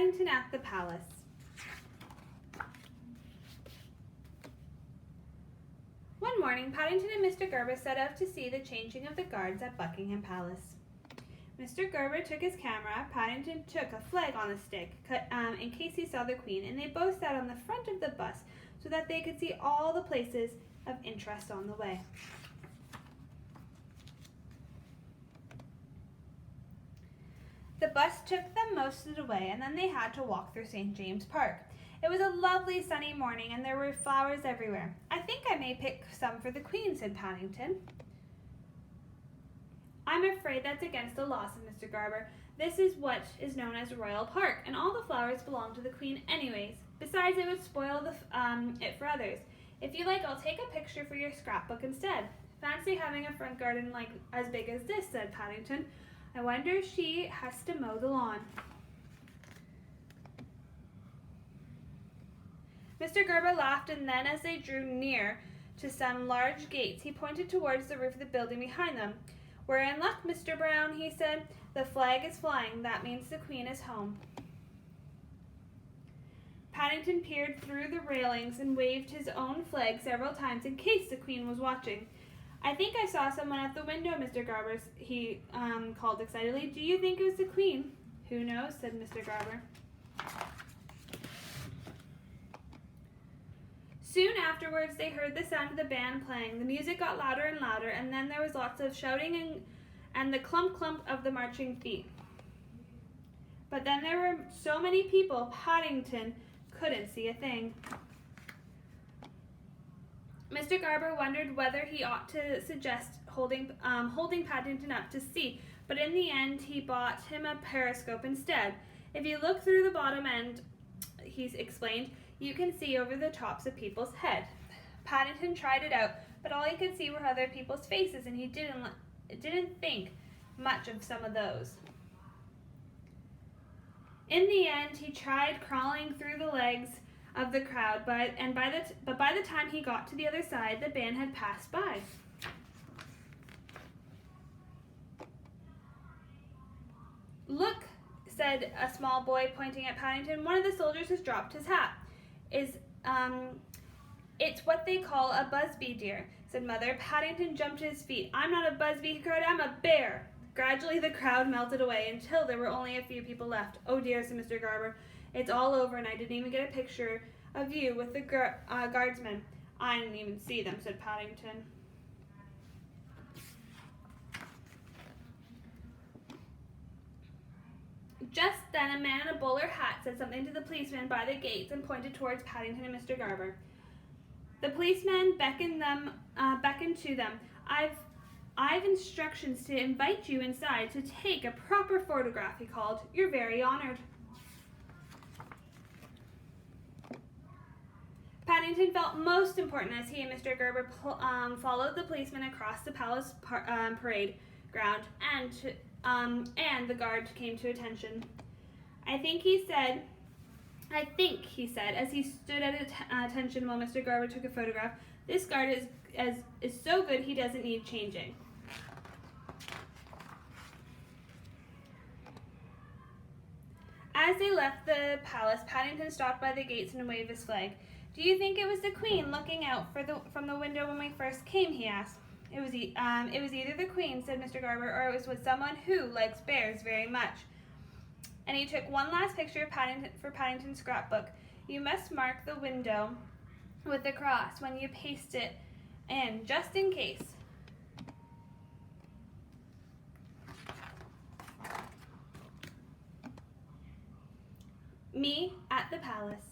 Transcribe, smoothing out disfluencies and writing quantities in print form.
Paddington at the Palace. One morning, Paddington and Mr. Gerber set out to see the changing of the guards at Buckingham Palace. Mr. Gerber took his camera, Paddington took a flag on a stick in case he saw the Queen, and they both sat on the front of the bus so that they could see all the places of interest on the way. The bus took them most of the way, and then they had to walk through St. James Park. It was a lovely sunny morning, and there were flowers everywhere. "I think I may pick some for the Queen," said Paddington. "I'm afraid that's against the law," said Mr. Gerber. "This is what is known as Royal Park, and all the flowers belong to the Queen anyways. Besides, it would spoil it for others. If you like, I'll take a picture for your scrapbook instead." "Fancy having a front garden as big as this," said Paddington. "I wonder if she has to mow the lawn." Mr. Gerber laughed, and then as they drew near to some large gates, he pointed towards the roof of the building behind them. "We're in luck, Mr. Brown," he said. "The flag is flying. That means the Queen is home." Paddington peered through the railings and waved his own flag several times in case the Queen was watching. "I think I saw someone at the window, Mr. Gerber," he called excitedly. "Do you think it was the Queen?" "Who knows?" said Mr. Gerber. Soon afterwards, they heard the sound of the band playing. The music got louder and louder, and then there was lots of shouting and the clump of the marching feet. But then there were so many people, Paddington couldn't see a thing. Mr. Gerber wondered whether he ought to suggest holding Paddington up to see, but in the end he bought him a periscope instead. "If you look through the bottom end," he explained, "you can see over the tops of people's heads." Paddington tried it out, but all he could see were other people's faces, and he didn't think much of some of those. In the end, he tried crawling through the legs of the crowd, but by the time he got to the other side, the band had passed by. "Look," said a small boy, pointing at Paddington. "One of the soldiers has dropped his hat." It's what they call a busby, dear," said Mother. Paddington jumped to his feet. "I'm not a busby," he cried. "I'm a bear." Gradually the crowd melted away until there were only a few people left. "Oh dear," said Mr. Gerber. "It's all over, and I didn't even get a picture of you with the guardsmen." "I didn't even see them," said Paddington. Just then a man in a bowler hat said something to the policeman by the gates and pointed towards Paddington and Mr. Gerber. The policeman beckoned to them. I've instructions to invite you inside to take a proper photograph," he called. "You're very honored." Paddington felt most important as he and Mr. Gerber followed the policeman across the palace parade ground, and the guard came to attention. I think he said, as he stood at attention while Mr. Gerber took a photograph, "This guard is so good he doesn't need changing." As they left the palace, Paddington stopped by the gates and waved his flag. "Do you think it was the Queen looking out from the window when we first came?" he asked. It was either the Queen," said Mr. Gerber, "or it was with someone who likes bears very much." And he took one last picture of Paddington's scrapbook. "You must mark the window with a cross when you paste it in, just in case." Me at the palace.